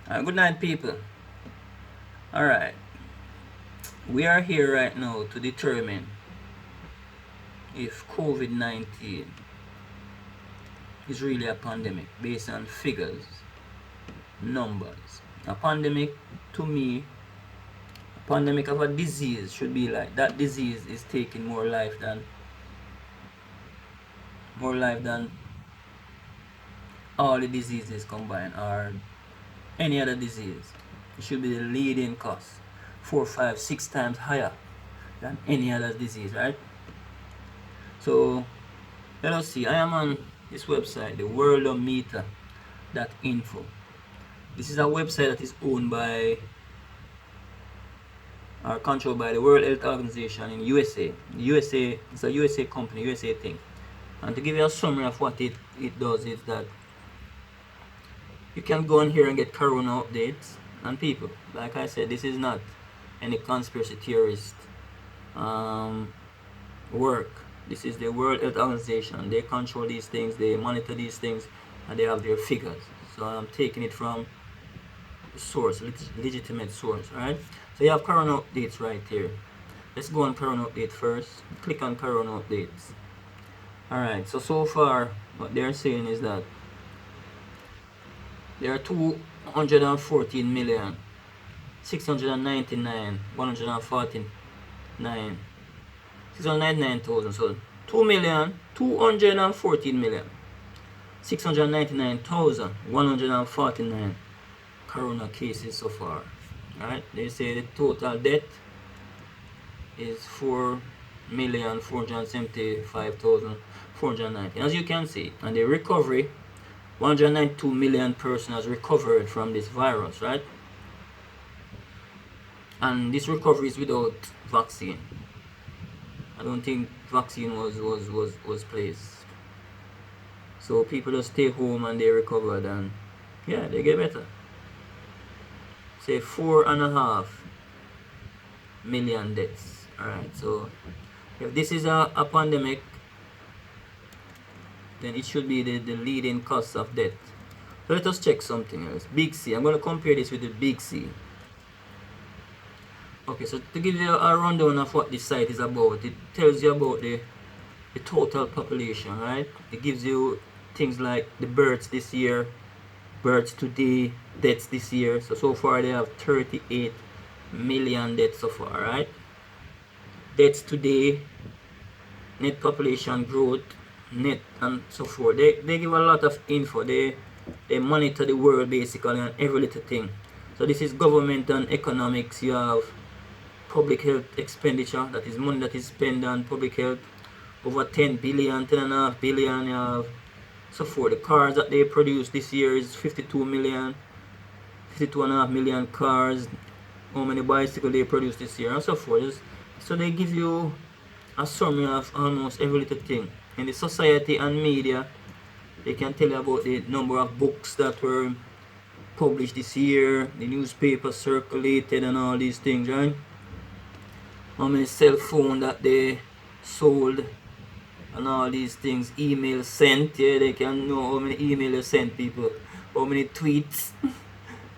Good night, people. All right, we are here right now to determine if COVID 19 is really a pandemic based on figures, numbers. A pandemic, to me, a pandemic of a disease should be like that disease is taking more life than all the diseases combined or any other disease. It should be the leading cause, 4, 5, 6 times higher than any other disease, right? So let us see. I am on this website, the worldometer.info. This is a website that is owned by or controlled by the World Health Organization in USA. USA it's a USA company, USA thing. And to give you a summary of what it does is that you can go on here and get corona updates. And people, like I said, this is not any conspiracy theorist work. This is the World Health Organization. They control these things, they monitor these things, and they have their figures. So I'm taking it from the source, legitimate source, right? So you have corona updates right here. Let's go on corona update first. Click on corona updates. Alright, so far what they're saying is that there are 214 million 699 149 699,000. So 2,214,699,149 corona cases so far. Alright, they say the total death is 4,475,490. As you can see, and the recovery, 192 million persons has recovered from this virus, right? And this recovery is without vaccine. I don't think vaccine was placed. So people just stay home and they recovered, and yeah, they get better. Say 4.5 million deaths. Alright, so if this is a pandemic, then it should be the leading cause of death. So let us check something else. Big C. I'm going to compare this with the Big C. Okay, so to give you a rundown of what this site is about, it tells you about the total population, right? It gives you things like the births this year, births today, deaths this year. So far they have 38 million deaths so far, right? Deaths today, net population growth, net, and so forth. They give a lot of info. They monitor the world basically on every little thing. So this is government and economics. You have public health expenditure, that is money that is spent on public health, over 10 billion, 10.5 billion. You have so forth. The cars that they produce this year is 52.5 million cars. How many bicycles they produce this year, and so forth. So they give you a summary of almost every little thing. In the society and media, they can tell you about the number of books that were published this year, the newspaper circulated, and all these things, right? How many cell phones that they sold, and all these things. Emails sent, yeah, they can know how many emails you sent people, how many tweets.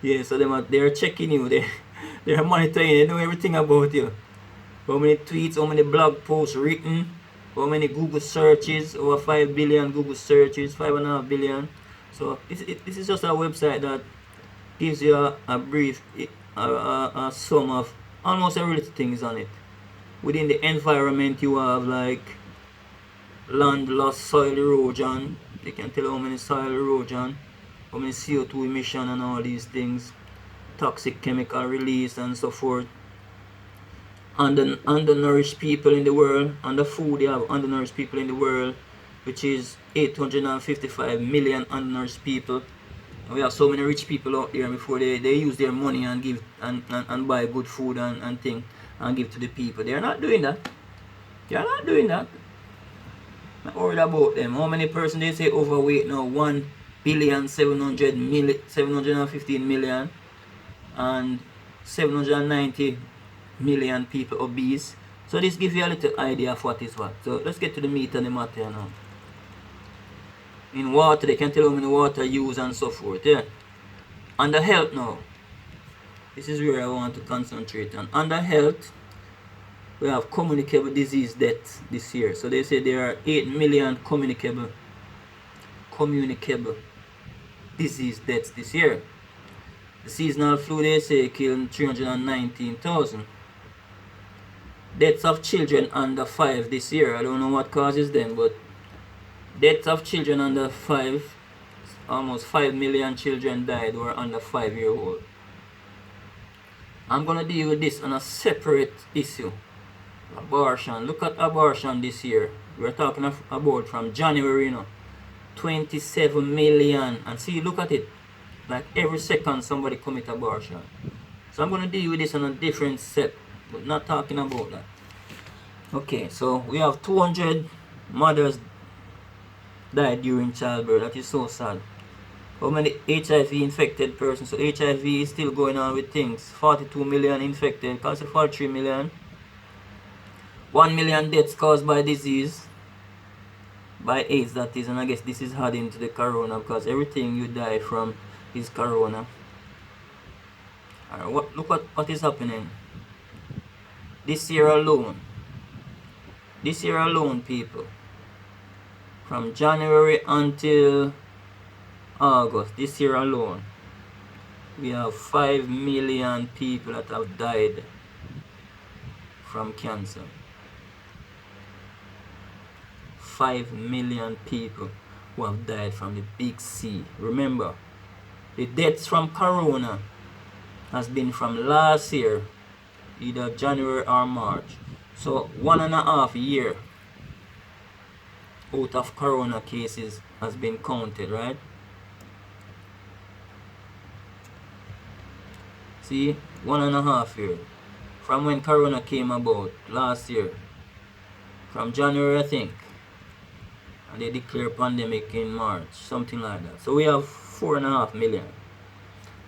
Yeah, so they're checking you, they're monitoring, they know everything about you. How many tweets, how many blog posts written, how many Google searches, over 5 billion Google searches, 5.5 billion. So this is just a website that gives you a brief a sum of almost every little thing is on it. Within the environment, you have like land loss, soil erosion. They can tell you how many soil erosion, how many CO2 emission, and all these things, toxic chemical release, and so forth. Undernourished people in the world. On the food, you have undernourished people in the world, which is 855 million undernourished people. And we have so many rich people out there before they use their money and give and buy good food and thing and give to the people. They are not doing that. They are not doing that. I'm worried about them. How many persons they say overweight now? 1,715 million, and 790 million people obese. So this gives you a little idea of what is what. So let's get to the meat and the matter now. In water, they can tell how many water use and so forth. Yeah. Under health now, this is where I want to concentrate on. Under health, we have communicable disease deaths this year. So they say there are 8 million communicable disease deaths this year. The seasonal flu, they say, killed 319,000. Deaths of children under 5 this year. I don't know what causes them, but deaths of children under 5, almost 5 million children died who are under 5-year-old. I'm going to deal with this on a separate issue. Abortion. Look at abortion this year. We're talking about from January, 27 million. And see, look at it. Like every second somebody commit abortion. So I'm going to deal with this on a different set, but not talking about that. Okay, so we have 200 mothers died during childbirth. That is so sad. How many HIV infected persons? So HIV is still going on with things. 42 million infected, cause of 43 million. 1 million deaths caused by disease, by AIDS, that is. And I guess this is adding to the corona, because everything you die from is corona. Alright, look at what is happening this year alone. This year alone, people, from January until August, this year alone, we have 5 million people that have died from cancer. 5 million people who have died from the big C. Remember, the deaths from corona has been from last year, either January or March. So 1.5 year out of corona cases has been counted, right? See, 1.5 year from when corona came about last year, from January, I think, and they declared pandemic in March, something like that. So we have 4.5 million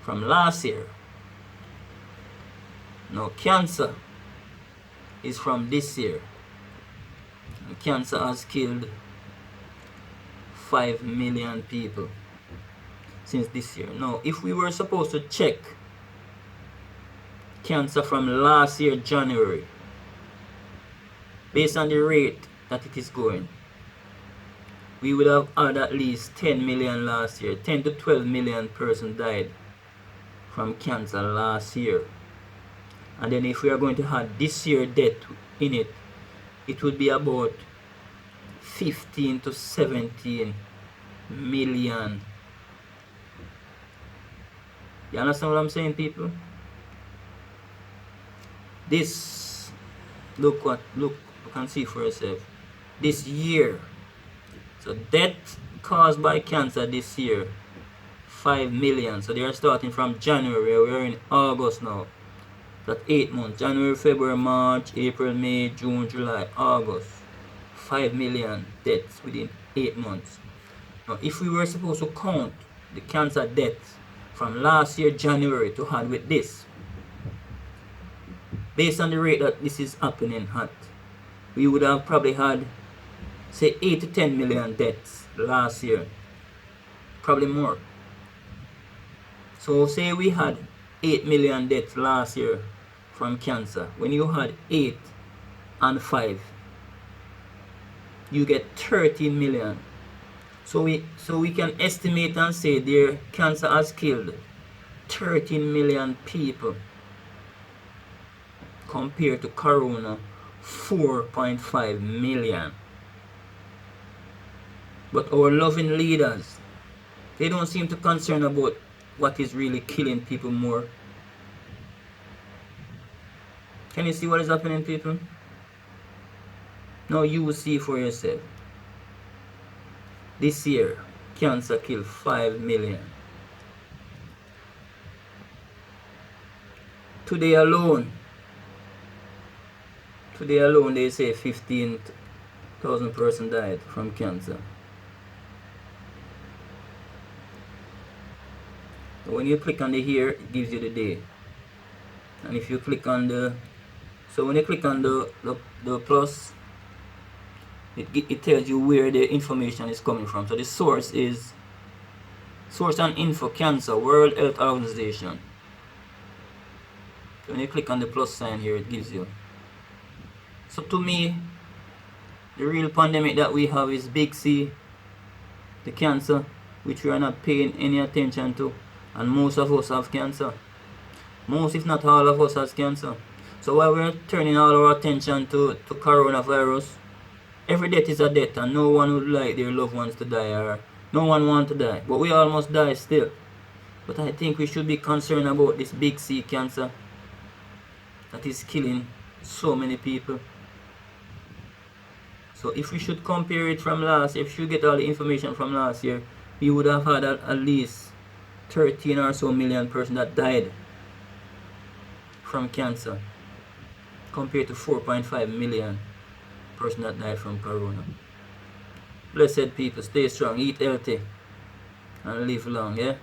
from last year. Now cancer is from this year, and cancer has killed 5 million people since this year. Now if we were supposed to check cancer from last year January, based on the rate that it is going, we would have had at least 10 million last year. 10 to 12 million persons died from cancer last year. And then if we are going to have this year death in it, it would be about 15 to 17 million. You understand what I'm saying, people? This, look, you can see for yourself. This year, so death caused by cancer this year, 5 million. So they are starting from January. We are in August now. That's 8 months. January, February, March, April, May, June, July, August. 5 million deaths within 8 months. Now if we were supposed to count the cancer deaths from last year January to add with this, based on the rate that this is happening at, we would have probably had, say, 8 to 10 million deaths last year. Probably more. So say we had 8 million deaths last year from cancer. When you had 8 and 5, you get 13 million. So we can estimate and say their cancer has killed 13 million people compared to corona 4.5 million. But our loving leaders, they don't seem to concern about what is really killing people more. Can you see what is happening, people? Now you will see for yourself. This year, cancer killed 5 million. Today alone, they say 15,000 persons died from cancer. So when you click on the here, it gives you the day. And if you click on the, so when you click on the plus, it tells you where the information is coming from. So the source is Source and info, cancer, World Health Organization. So when you click on the plus sign here, it gives you. So to me, the real pandemic that we have is big C, the cancer, which we are not paying any attention to. And most of us have cancer. Most, if not all of us, has cancer. So while we're turning all our attention to coronavirus, every death is a death, and no one would like their loved ones to die, or no one wants to die. But we almost die still. But I think we should be concerned about this big C cancer that is killing so many people. So if we should compare it from last year, if you get all the information from last year, we would have had at least 13 or so million persons that died from cancer, compared to 4.5 million persons that died from corona. Blessed people, stay strong, eat healthy, and live long, yeah?